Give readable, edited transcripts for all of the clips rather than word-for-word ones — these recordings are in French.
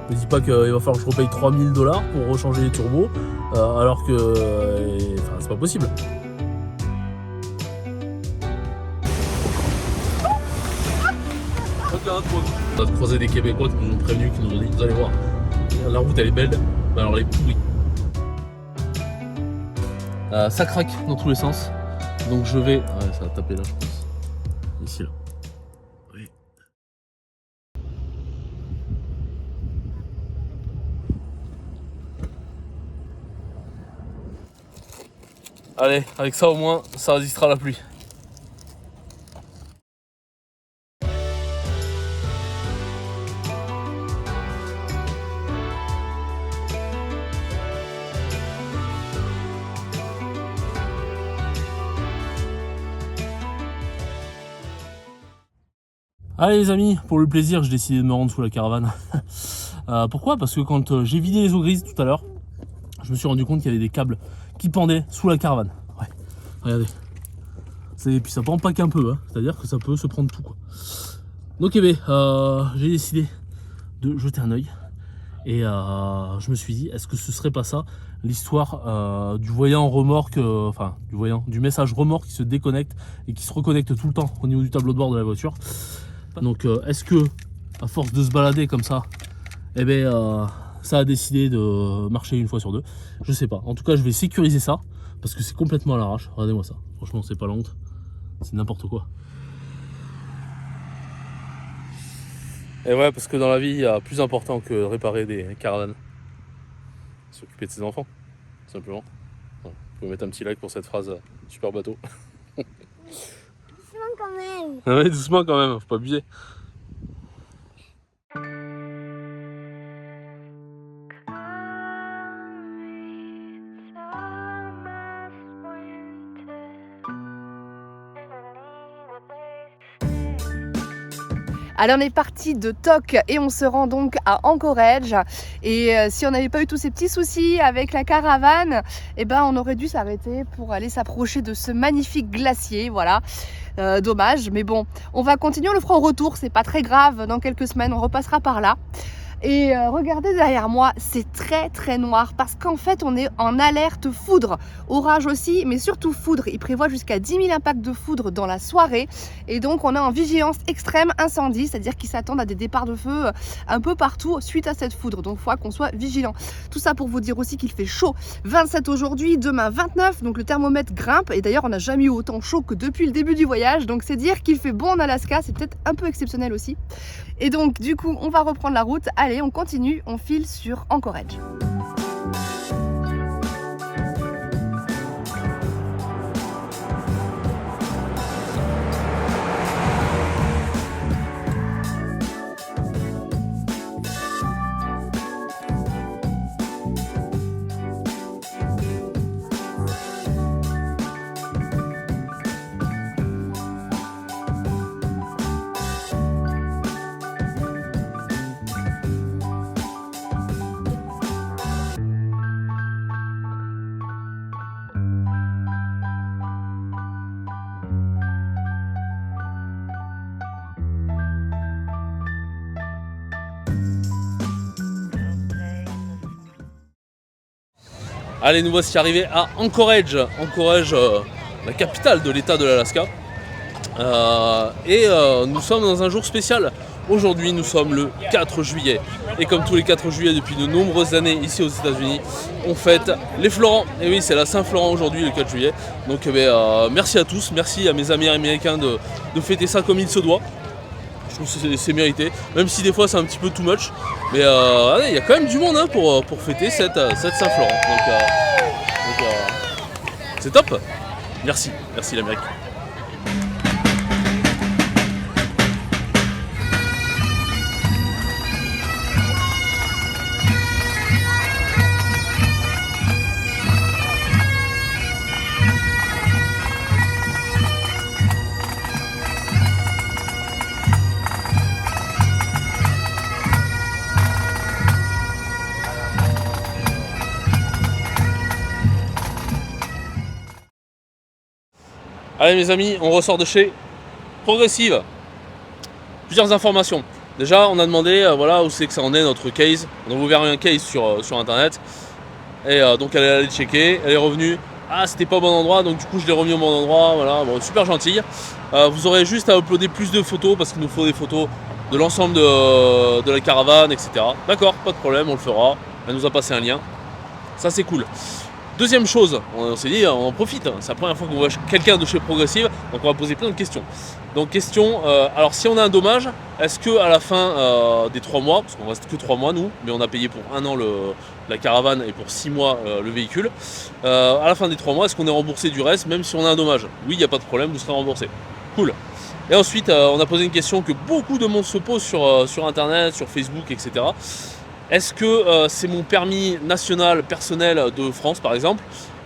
Me dis pas qu'il va falloir que je repaye 3000 $ pour rechanger les turbos, alors que c'est pas possible. On a croisé des Québécois qui nous ont prévenus, qui nous ont dit, vous allez voir, la route elle est belle, mais alors elle est pourrie. Ça craque dans tous les sens, donc je vais... Ouais, ça va taper là je pense. Ici là. Oui. Allez, avec ça au moins, ça résistera à la pluie. Allez les amis, pour le plaisir, j'ai décidé de me rendre sous la caravane. Pourquoi? Parce que quand j'ai vidé les eaux grises tout à l'heure, je me suis rendu compte qu'il y avait des câbles qui pendaient sous la caravane. Ouais, regardez. Et puis ça pend pas qu'un peu, hein. C'est-à-dire que ça peut se prendre tout, quoi. Donc j'ai décidé de jeter un œil. Et je me suis dit, est-ce que ce serait pas ça l'histoire du voyant remorque, du message remorque qui se déconnecte et qui se reconnecte tout le temps au niveau du tableau de bord de la voiture. Donc est-ce que, à force de se balader comme ça, ça a décidé de marcher une fois sur deux? Je sais pas. En tout cas, je vais sécuriser ça parce que c'est complètement à l'arrache. Regardez-moi ça. Franchement, c'est pas la honte. C'est n'importe quoi. Et ouais, parce que dans la vie, il y a plus important que de réparer des caravanes. S'occuper de ses enfants, tout simplement. Voilà. Vous pouvez mettre un petit like pour cette phrase super bateau. Doucement quand même. Ah ouais, doucement quand même, faut pas abuser. Allez, on est parti de Tok et on se rend donc à Anchorage. Et si on n'avait pas eu tous ces petits soucis avec la caravane, on aurait dû s'arrêter pour aller s'approcher de ce magnifique glacier. Voilà, dommage, mais bon, on va continuer, on le fera au retour, c'est pas très grave, dans quelques semaines on repassera par là. Et regardez derrière moi, c'est très très noir parce qu'en fait on est en alerte foudre, orage aussi, mais surtout foudre. Il prévoit jusqu'à 10 000 impacts de foudre dans la soirée et donc on est en vigilance extrême incendie, c'est-à-dire qu'ils s'attendent à des départs de feu un peu partout suite à cette foudre, donc il faut qu'on soit vigilant. Tout ça pour vous dire aussi qu'il fait chaud, 27 aujourd'hui, demain 29, donc le thermomètre grimpe et d'ailleurs on n'a jamais eu autant chaud que depuis le début du voyage, donc c'est dire qu'il fait bon en Alaska, c'est peut-être un peu exceptionnel aussi. Et donc du coup on va reprendre la route, allez on continue, on file sur Anchorage. Allez, nous voici arrivés à Anchorage. Anchorage, la capitale de l'état de l'Alaska. Nous sommes dans un jour spécial. Aujourd'hui, nous sommes le 4 juillet. Et comme tous les 4 juillet depuis de nombreuses années ici aux États-Unis, on fête les Florents. Et oui, c'est la Saint-Florent aujourd'hui, le 4 juillet. Donc merci à tous, merci à mes amis américains de fêter ça comme il se doit. Je trouve que c'est mérité, même si des fois c'est un petit peu too much. Mais il y a quand même du monde hein, pour fêter cette Saint-Florent. Donc c'est top. Merci l'Amérique. Allez mes amis, on ressort de chez Progressive. Plusieurs informations. Déjà, on a demandé voilà où c'est que ça en est notre case. On a ouvert un case sur internet. Et donc elle est allée checker, elle est revenue. Ah, c'était pas au bon endroit, donc du coup je l'ai remis au bon endroit. Voilà, bon, super gentille. Vous aurez juste à uploader plus de photos parce qu'il nous faut des photos de l'ensemble de la caravane, etc. D'accord, pas de problème, on le fera. Elle nous a passé un lien. Ça, c'est cool. Deuxième chose, on s'est dit, on en profite, c'est la première fois qu'on voit quelqu'un de chez Progressive, donc on va poser plein de questions. Donc question, alors si on a un dommage, est-ce que à la fin des 3 mois, parce qu'on reste que 3 mois nous, mais on a payé pour 1 an la caravane et pour 6 mois le véhicule, à la fin des 3 mois, est-ce qu'on est remboursé du reste, même si on a un dommage? Oui, il n'y a pas de problème, vous serez remboursé. Cool. Et ensuite, on a posé une question que beaucoup de monde se pose sur Internet, sur Facebook, etc. Est-ce que c'est mon permis national personnel de France par exemple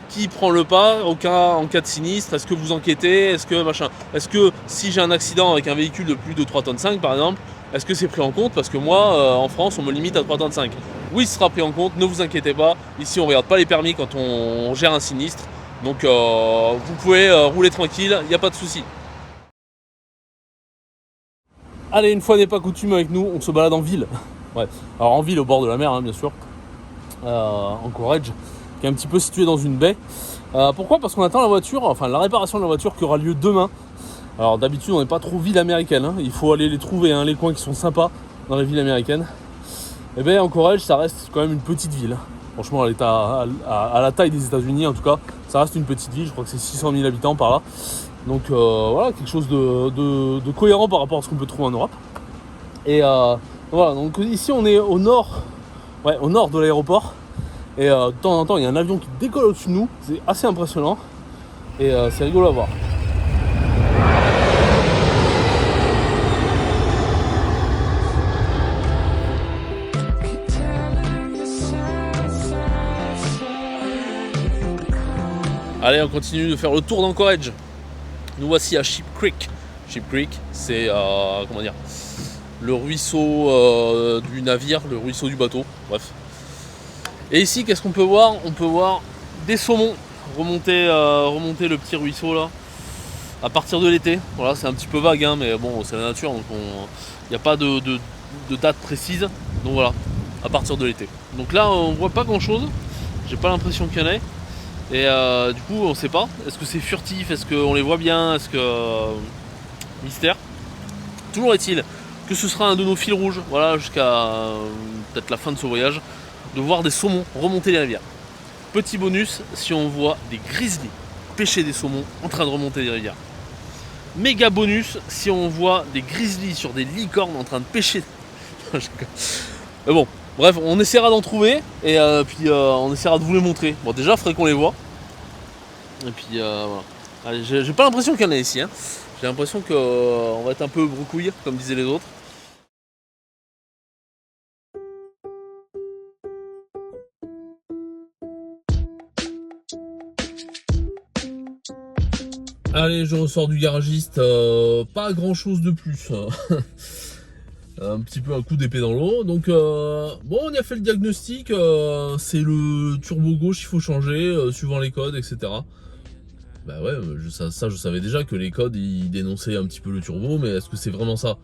qui prend le pas en cas de sinistre? Est-ce que vous enquêtez? Est-ce que machin? Est-ce que si j'ai un accident avec un véhicule de plus de 3,5 tonnes par exemple, est-ce que c'est pris en compte? Parce que moi en France on me limite à 3,5 tonnes. Oui, ce sera pris en compte, ne vous inquiétez pas. Ici on regarde pas les permis quand on gère un sinistre. Donc vous pouvez rouler tranquille, il n'y a pas de souci. Allez, une fois n'est pas coutume avec nous, on se balade en ville. Ouais. Alors en ville au bord de la mer hein, bien sûr, en Corrège, qui est un petit peu situé dans une baie. Pourquoi? Parce qu'on attend la voiture, enfin la réparation de la voiture qui aura lieu demain. Alors d'habitude on n'est pas trop ville américaine, hein. Il faut aller les trouver, hein, les coins qui sont sympas dans les villes américaines. Et bien en Corrège ça reste quand même une petite ville. Franchement elle est à la taille des États-Unis en tout cas, ça reste une petite ville, je crois que c'est 600 000 habitants par là. Donc voilà, quelque chose de cohérent par rapport à ce qu'on peut trouver en Europe. Et voilà, donc ici on est au nord de l'aéroport. Et de temps en temps il y a un avion qui décolle au-dessus de nous, c'est assez impressionnant. Et c'est rigolo à voir. Allez, on continue de faire le tour d'Anchorage. Nous voici à Sheep Creek. Sheep Creek, c'est comment dire, le ruisseau du navire, le ruisseau du bateau, bref. Et ici, qu'est-ce qu'on peut voir? On peut voir des saumons remonter le petit ruisseau là, à partir de l'été. Voilà, c'est un petit peu vague, hein, mais bon, c'est la nature, donc il n'y a pas de date précise. Donc voilà, à partir de l'été. Donc là, on voit pas grand-chose. J'ai pas l'impression qu'il y en ait. Et du coup, on sait pas. Est-ce que c'est furtif? Est-ce qu'on les voit bien? Est-ce que mystère. Toujours est-il que ce sera un de nos fils rouges, voilà, jusqu'à peut-être la fin de ce voyage, de voir des saumons remonter les rivières. Petit bonus, si on voit des grizzlies pêcher des saumons en train de remonter les rivières. Méga bonus, si on voit des grizzlies sur des licornes en train de pêcher. Mais bon, bref, on essaiera d'en trouver et puis on essaiera de vous les montrer. Bon, déjà, il faudrait qu'on les voit. Et puis voilà. Allez, j'ai pas l'impression qu'il y en a ici, hein. J'ai l'impression qu'on va être un peu broucouille, comme disaient les autres. Allez, je ressors du garagiste, pas grand chose de plus. Un petit peu un coup d'épée dans l'eau. Donc bon, on y a fait le diagnostic, c'est le turbo gauche, il faut changer, suivant les codes, etc. Bah ouais, ça je savais déjà que les codes ils dénonçaient un petit peu le turbo, mais est-ce que c'est vraiment ça?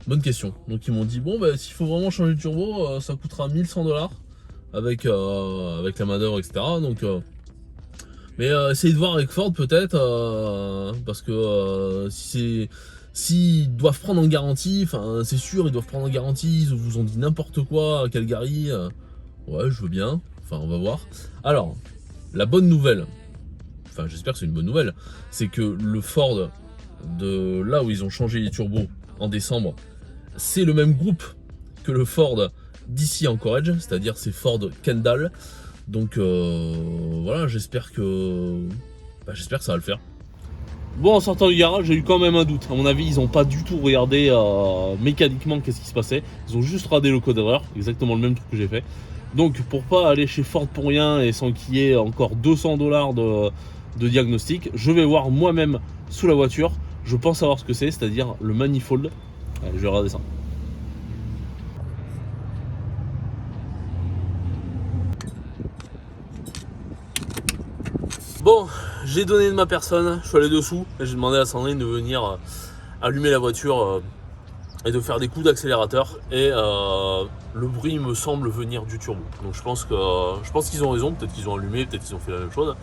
Bonne question. Donc ils m'ont dit bon bah s'il faut vraiment changer le turbo, ça coûtera 1100$ avec la manœuvre, etc. Donc mais essayez de voir avec Ford peut-être, parce que s'ils doivent prendre en garantie, enfin c'est sûr ils doivent prendre en garantie, ils vous ont dit n'importe quoi à Calgary, ouais je veux bien, enfin on va voir. Alors, la bonne nouvelle, enfin j'espère que c'est une bonne nouvelle, c'est que le Ford de là où ils ont changé les turbos en décembre, c'est le même groupe que le Ford d'ici Anchorage, c'est-à-dire c'est Ford Kendall. Donc voilà, j'espère que ça va le faire. Bon, en sortant du garage, j'ai eu quand même un doute. À mon avis, ils n'ont pas du tout regardé mécaniquement qu'est-ce qui se passait. Ils ont juste radé le code erreur, exactement le même truc que j'ai fait. Donc pour pas aller chez Ford pour rien et sans qu'il y ait encore 200$ de diagnostic, je vais voir moi-même sous la voiture. Je pense savoir ce que c'est, c'est-à-dire le manifold. Allez, je vais regarder ça. Bon, j'ai donné de ma personne, je suis allé dessous et j'ai demandé à Sandrine de venir allumer la voiture et de faire des coups d'accélérateur et le bruit me semble venir du turbo. Donc je pense qu'ils ont raison, peut-être qu'ils ont allumé, peut-être qu'ils ont fait la même chose.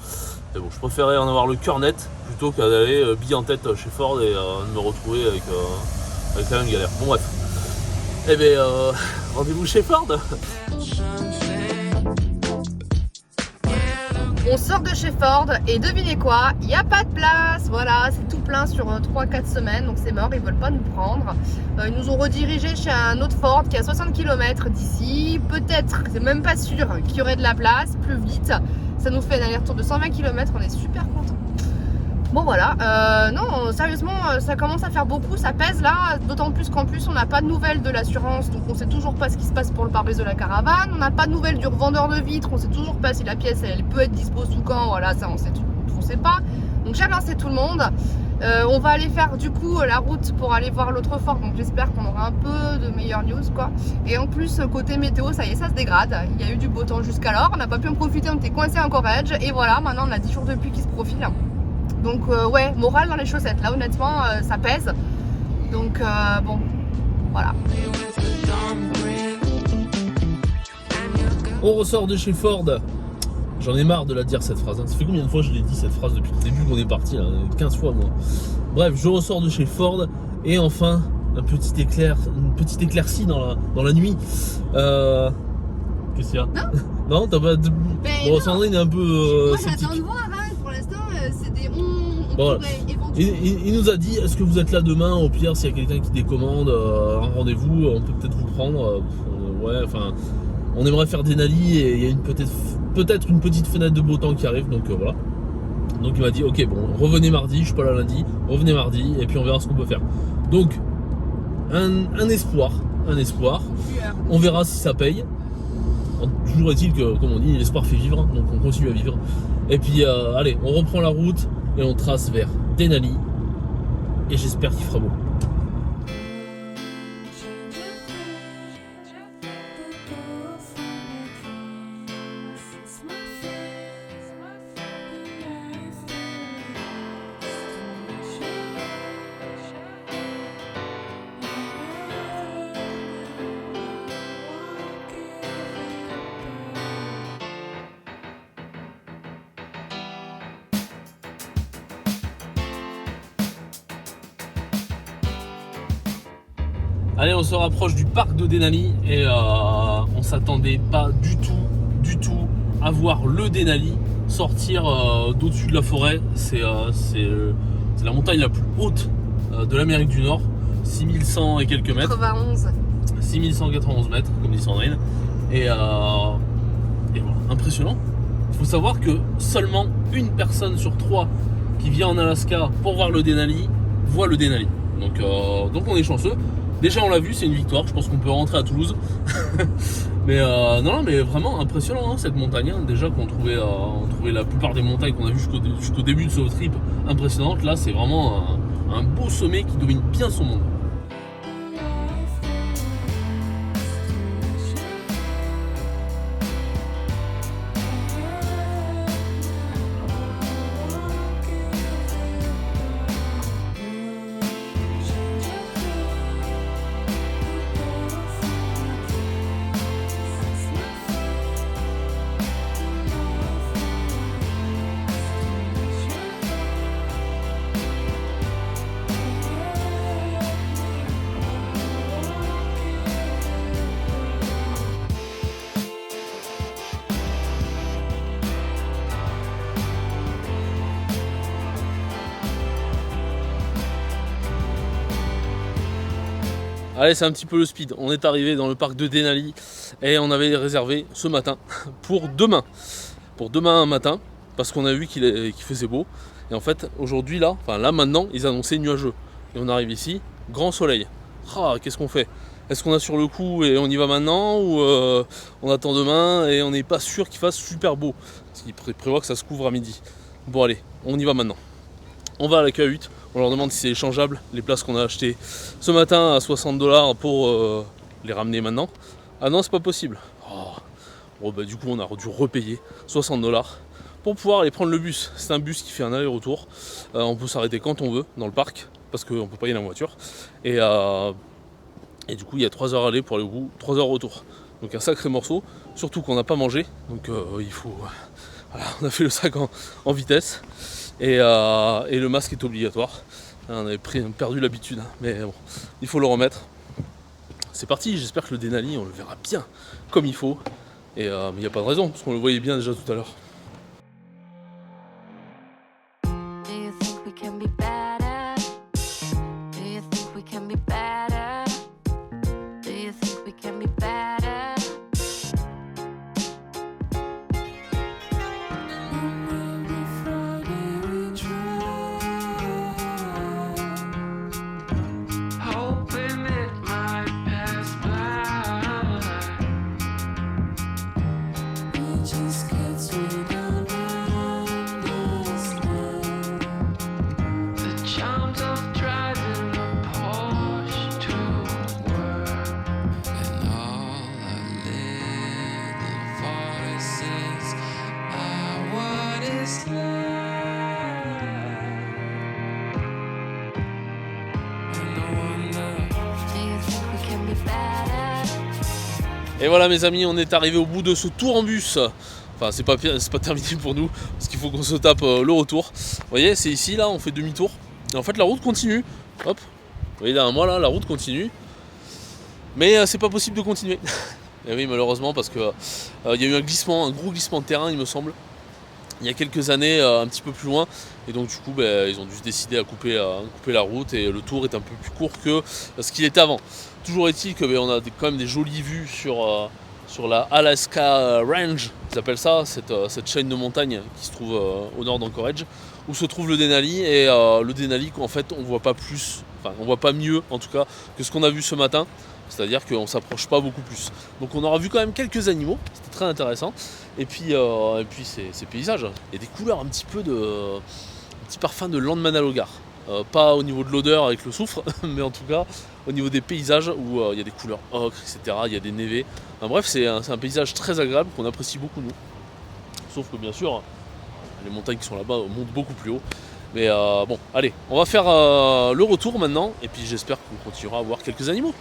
Mais bon, je préférais en avoir le cœur net plutôt qu'à d'aller bille en tête chez Ford et de me retrouver avec la même galère. Bon bref. Eh bien rendez-vous chez Ford. On sort de chez Ford et devinez quoi, il n'y a pas de place, voilà, c'est tout plein sur 3-4 semaines, donc c'est mort, ils veulent pas nous prendre. Ils nous ont redirigés chez un autre Ford qui est à 60 km d'ici, peut-être, c'est même pas sûr qu'il y aurait de la place, plus vite. Ça nous fait un aller-retour de 120 km, on est super contents. Bon voilà, non sérieusement ça commence à faire beaucoup, ça pèse là, d'autant plus qu'en plus on n'a pas de nouvelles de l'assurance, donc on sait toujours pas ce qui se passe pour le pare-brise de la caravane, on n'a pas de nouvelles du revendeur de vitres, on sait toujours pas si la pièce elle peut être dispo sous quand, voilà ça on sait pas. Donc j'ai relancé tout le monde, on va aller faire du coup la route pour aller voir l'autre Ford, donc j'espère qu'on aura un peu de meilleures news quoi. Et en plus côté météo ça y est ça se dégrade, il y a eu du beau temps jusqu'alors, on n'a pas pu en profiter, on était coincé en Corrège et voilà maintenant on a 10 jours de pluie qui se profilent. Donc ouais, morale dans les chaussettes, là honnêtement ça pèse. Donc bon, voilà. On ressort de chez Ford. J'en ai marre de la dire cette phrase. Ça fait combien de fois je l'ai dit cette phrase depuis le début qu'on est parti là, 15 fois moi. Bref, je ressors de chez Ford et enfin une petite éclaircie dans la nuit. Qu'est-ce qu'il y a? Non, t'as pas de... Bon, Sandrine est un peu sceptique. Moi j'attends de voir, hein. Pour l'instant c'est des... On voilà. pourrait éventuellement... Il nous a dit, est-ce que vous êtes là demain? Au pire, s'il y a quelqu'un qui décommande un rendez-vous, on peut peut-être vous prendre. Ouais, enfin, on aimerait faire Denali et il y a peut-être une petite fenêtre de beau temps qui arrive, donc voilà. Donc il m'a dit, ok, bon, revenez mardi, je suis pas là lundi, revenez mardi et puis on verra ce qu'on peut faire. Donc, un espoir. On verra si ça paye. Toujours est-il que, comme on dit, l'espoir fait vivre, donc on continue à vivre. Et puis, allez, on reprend la route et on trace vers Denali. Et j'espère qu'il fera beau. Allez, on se rapproche du parc de Denali et on s'attendait pas du tout à voir le Denali sortir d'au-dessus de la forêt. C'est la montagne la plus haute de l'Amérique du Nord, 6100 et quelques mètres. 91. 6191 mètres, comme dit Sandrine. Et voilà, impressionnant. Il faut savoir que seulement une personne sur 3 qui vient en Alaska pour voir le Denali voit le Denali. Donc on est chanceux. Déjà on l'a vu, c'est une victoire, je pense qu'on peut rentrer à Toulouse. Mais non, mais vraiment impressionnant hein, cette montagne. Hein. Déjà qu'on trouvait, on trouvait la plupart des montagnes qu'on a vues jusqu'au début de ce trip impressionnantes. Là c'est vraiment un beau sommet qui domine bien son monde. Allez, c'est un petit peu le speed. On est arrivé dans le parc de Denali et on avait réservé ce matin pour demain. Pour demain matin, parce qu'on a vu qu'il faisait beau. Et en fait, aujourd'hui, là maintenant, ils annonçaient nuageux. Et on arrive ici, grand soleil. Ah, qu'est-ce qu'on fait? Est-ce qu'on a sur le coup et on y va maintenant ou on attend demain et on n'est pas sûr qu'il fasse super beau? Parce qu'il prévoit que ça se couvre à midi. Bon allez, on y va maintenant. On va à l'accueil 8. On leur demande si c'est échangeable, les places qu'on a achetées ce matin à 60$ pour les ramener maintenant. Ah non, c'est pas possible. Bon, bah, du coup, on a dû repayer 60$ pour pouvoir aller prendre le bus. C'est un bus qui fait un aller-retour. On peut s'arrêter quand on veut dans le parc parce qu'on peut pas y aller en voiture. Et Et du coup il y a 3 heures aller pour aller au bout, 3 heures retour. Donc un sacré morceau, surtout qu'on n'a pas mangé. Donc il faut... Voilà, on a fait le sac en vitesse. Et le masque est obligatoire. On avait perdu l'habitude, mais bon, il faut le remettre. C'est parti, j'espère que le Denali, on le verra bien comme il faut. Mais il n'y a pas de raison, parce qu'on le voyait bien déjà tout à l'heure. Et voilà mes amis, on est arrivé au bout de ce tour en bus. Enfin c'est pas terminé pour nous, parce qu'il faut qu'on se tape le retour. Vous voyez, c'est ici, là, on fait demi-tour. Et en fait la route continue. Hop, vous voyez derrière moi là, la route continue. Mais c'est pas possible de continuer. Et oui, malheureusement, parce que il y a eu un gros glissement de terrain, il me semble. Il y a quelques années, un petit peu plus loin. Et donc du coup, ils ont dû décider à couper la route. Et le tour est un peu plus court que ce qu'il était avant. Toujours est-il qu'on a quand même des jolies vues sur la Alaska Range, ils appellent ça, cette chaîne de montagnes qui se trouve au nord d'Anchorage, où se trouve le Denali. Et le Denali, en fait, on voit pas plus, enfin on voit pas mieux en tout cas que ce qu'on a vu ce matin. C'est-à-dire qu'on ne s'approche pas beaucoup plus. Donc on aura vu quand même quelques animaux, c'était très intéressant. Et puis ces paysages, il y a des couleurs un petit parfum de Landmannalaugar. Pas au niveau de l'odeur avec le soufre, mais en tout cas au niveau des paysages où il y a des couleurs ocre, etc. Il y a des névés. Enfin, bref, c'est un paysage très agréable qu'on apprécie beaucoup nous. Sauf que bien sûr, les montagnes qui sont là-bas montent beaucoup plus haut. Mais bon, allez, on va faire le retour maintenant. Et puis j'espère qu'on continuera à voir quelques animaux.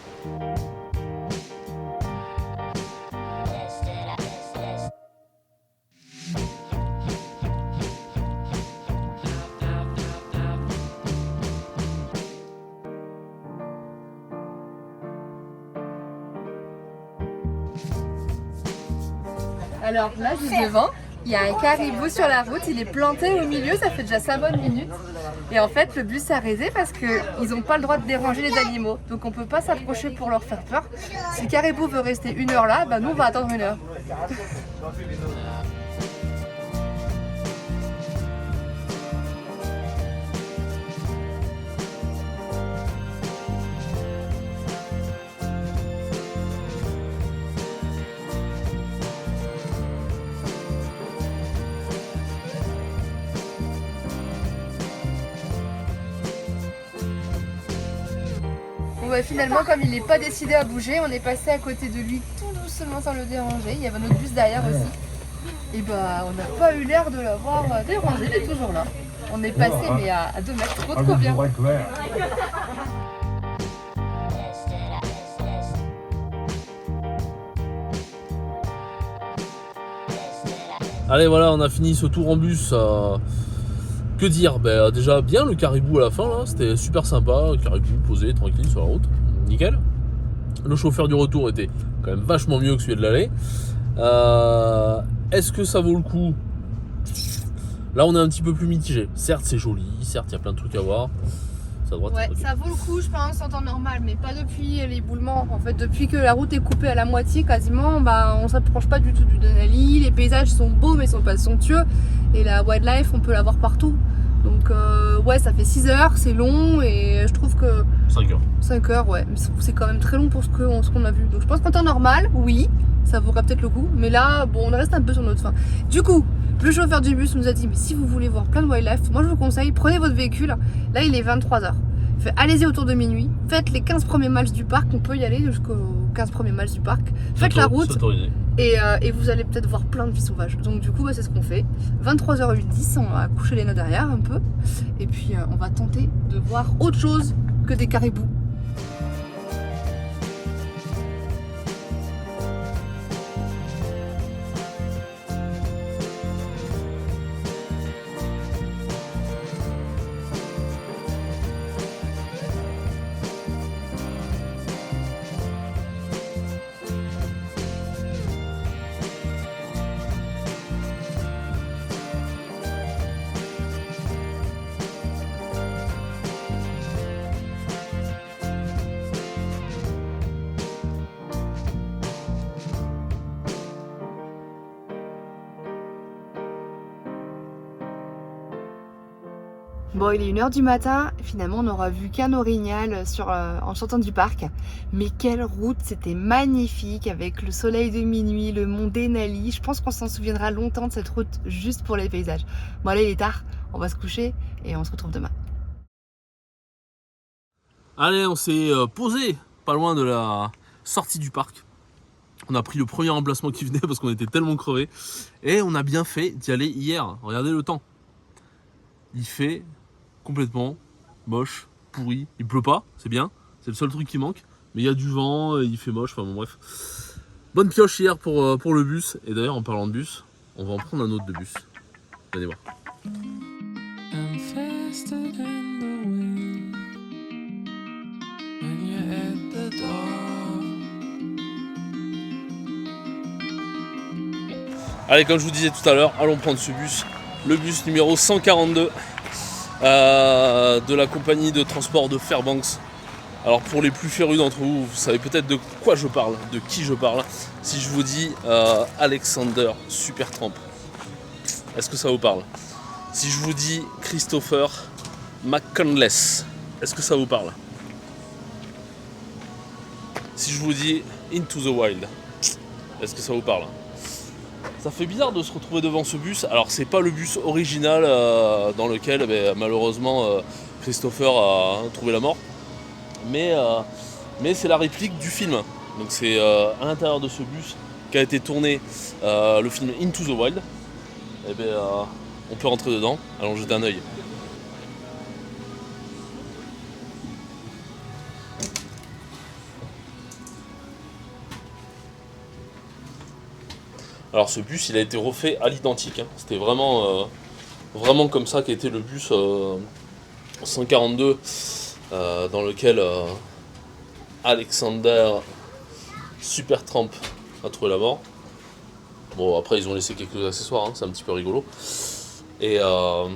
Alors là, juste devant, il y a un caribou sur la route, il est planté au milieu, ça fait déjà 5 bonnes minutes. Et en fait, le bus s'est arrêté parce qu'ils n'ont pas le droit de déranger les animaux. Donc on ne peut pas s'approcher pour leur faire peur. Si le caribou veut rester 1 heure là, nous on va attendre 1 heure. Bon bah finalement, comme il n'est pas décidé à bouger, on est passé à côté de lui tout doucement sans le déranger. Il y avait notre bus derrière aussi. Et bah on n'a pas eu l'air de l'avoir dérangé, il est toujours là. On est passé mais à 2 mètres, trop bien. Allez voilà, on a fini ce tour en bus. Que dire, déjà bien le caribou à la fin là, c'était super sympa, caribou posé tranquille sur la route, nickel. Le chauffeur du retour était quand même vachement mieux que celui de l'aller. Est-ce que ça vaut le coup? Là on est un petit peu plus mitigé. Certes c'est joli, certes il y a plein de trucs à voir. Ouais, ça vaut le coup je pense en temps normal, mais pas depuis l'éboulement. En fait, depuis que la route est coupée à la moitié quasiment, on s'approche pas du tout du Denali. Les paysages sont beaux mais sont pas somptueux. Et la wildlife on peut la voir partout. Donc ouais, ça fait 6 heures, c'est long et je trouve que... 5 heures. 5 heures, ouais, mais c'est quand même très long pour ce qu'on a vu. Donc je pense qu'en temps normal, oui, ça vaudrait peut-être le coup. Mais là, bon, on reste un peu sur notre faim. Du coup, le chauffeur du bus nous a dit, mais si vous voulez voir plein de wildlife, moi je vous conseille, prenez votre véhicule. Là, il est 23h. Allez-y autour de minuit, faites les 15 premiers miles du parc, on peut y aller jusqu'aux 15 premiers miles du parc. Faites la route et vous allez peut-être voir plein de vie sauvage. Donc du coup, c'est ce qu'on fait. 23h10, on va coucher les noix derrière un peu. Et puis on va tenter de voir autre chose que des caribous. Bon, il est 1h du matin, finalement on n'aura vu qu'un orignal en sortant du parc. Mais quelle route, c'était magnifique avec le soleil de minuit, le mont Denali. Je pense qu'on s'en souviendra longtemps de cette route juste pour les paysages. Bon allez, il est tard, on va se coucher et on se retrouve demain. Allez, on s'est posé pas loin de la sortie du parc. On a pris le premier emplacement qui venait parce qu'on était tellement crevés. Et on a bien fait d'y aller hier. Regardez le temps. Il fait complètement moche, pourri. Il pleut pas, c'est bien. C'est le seul truc qui manque. Mais il y a du vent, il fait moche. Enfin bon, bref. Bonne pioche hier pour le bus. Et d'ailleurs, en parlant de bus, on va en prendre un autre de bus. Venez voir. Allez, comme je vous disais tout à l'heure, allons prendre ce bus. Le bus numéro 142 de la compagnie de transport de Fairbanks. Alors pour les plus férus d'entre vous, vous savez peut-être de quoi je parle, de qui je parle. Si je vous dis Alexander Supertramp, est-ce que ça vous parle? Si je vous dis Christopher McCandless, est-ce que ça vous parle? Si je vous dis Into the Wild, est-ce que ça vous parle? Ça fait bizarre de se retrouver devant ce bus. Alors c'est pas le bus original dans lequel malheureusement Christopher a trouvé la mort. Mais c'est la réplique du film. Donc c'est à l'intérieur de ce bus qu'a été tourné le film Into the Wild. Et on peut rentrer dedans, allons jeter un œil. Alors ce bus il a été refait à l'identique, hein. C'était vraiment comme ça qu'était le bus 142 dans lequel Alexander Supertramp a trouvé la mort. Bon après ils ont laissé quelques accessoires, hein, c'est un petit peu rigolo. Et en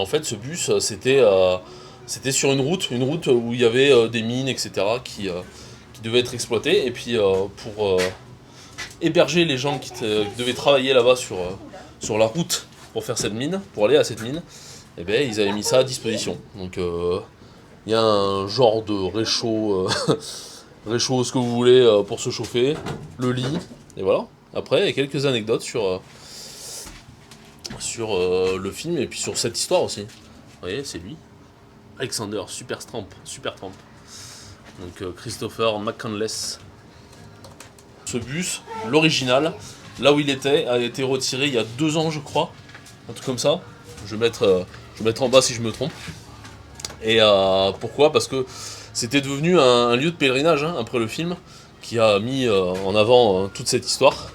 fait ce bus c'était sur une route où il y avait des mines etc. qui devaient être exploitées. Et puis pour héberger les gens qui devaient travailler là-bas sur la route pour faire cette mine, pour aller à cette mine, et ils avaient mis ça à disposition. Donc il y a un genre de réchaud, réchaud ce que vous voulez pour se chauffer, le lit, et voilà. Après il y a quelques anecdotes sur le film et puis sur cette histoire aussi. Vous voyez, c'est lui, Alexander Supertramp. Donc Christopher McCandless. Ce bus, l'original, là où il était, a été retiré il y a 2 ans je crois, un truc comme ça. Je vais mettre en bas si je me trompe. Et pourquoi? Parce que c'était devenu un lieu de pèlerinage hein, après le film, qui a mis en avant toute cette histoire.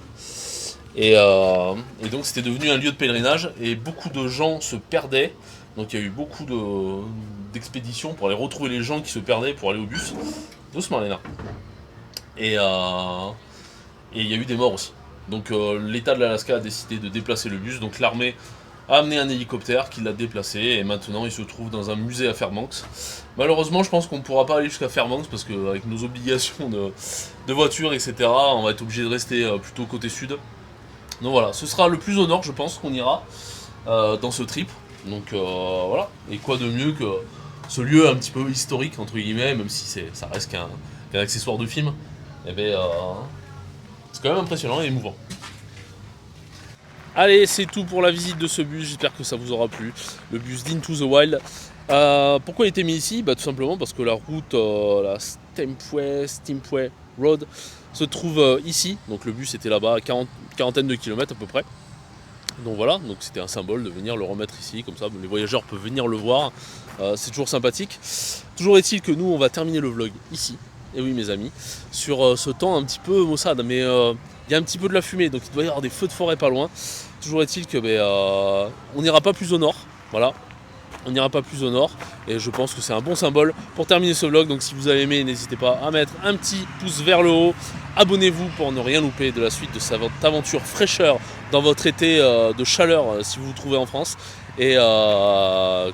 Et donc c'était devenu un lieu de pèlerinage et beaucoup de gens se perdaient. Donc il y a eu beaucoup d'expéditions pour aller retrouver les gens qui se perdaient pour aller au bus. Doucement Léna. Et il y a eu des morts aussi. Donc l'État de l'Alaska a décidé de déplacer le bus. Donc l'armée a amené un hélicoptère qui l'a déplacé. Et maintenant il se trouve dans un musée à Fairbanks. Malheureusement je pense qu'on ne pourra pas aller jusqu'à Fairbanks. Parce qu'avec nos obligations de voiture etc. on va être obligé de rester plutôt côté sud. Donc voilà, ce sera le plus au nord je pense qu'on ira dans ce trip. Donc voilà. Et quoi de mieux que ce lieu un petit peu historique entre guillemets. Même si ça reste qu'un accessoire de film. C'est quand même impressionnant et émouvant. Allez, c'est tout pour la visite de ce bus, j'espère que ça vous aura plu. Le bus d'Into the Wild. Pourquoi il a été mis ici? Tout simplement parce que la route, la Stimpway Road, se trouve ici. Donc le bus était là-bas à quarantaine de kilomètres à peu près. Donc voilà, donc c'était un symbole de venir le remettre ici, comme ça les voyageurs peuvent venir le voir. C'est toujours sympathique. Toujours est-il que nous, on va terminer le vlog ici. Et oui mes amis, sur ce temps un petit peu maussade, mais il y a un petit peu de la fumée, donc il doit y avoir des feux de forêt pas loin. Toujours est-il que on n'ira pas plus au nord, voilà, on n'ira pas plus au nord, et je pense que c'est un bon symbole pour terminer ce vlog. Donc si vous avez aimé, n'hésitez pas à mettre un petit pouce vers le haut, abonnez-vous pour ne rien louper de la suite de cette aventure fraîcheur dans votre été de chaleur si vous vous trouvez en France. Et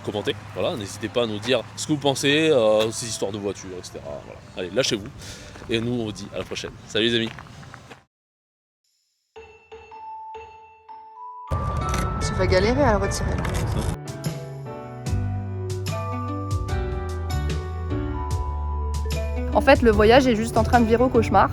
commentez, voilà, n'hésitez pas à nous dire ce que vous pensez, ces histoires de voitures, etc. Voilà. Allez, lâchez-vous, et nous on vous dit à la prochaine. Salut les amis. Ça va galérer à le retirer là. En fait, le voyage est juste en train de virer au cauchemar.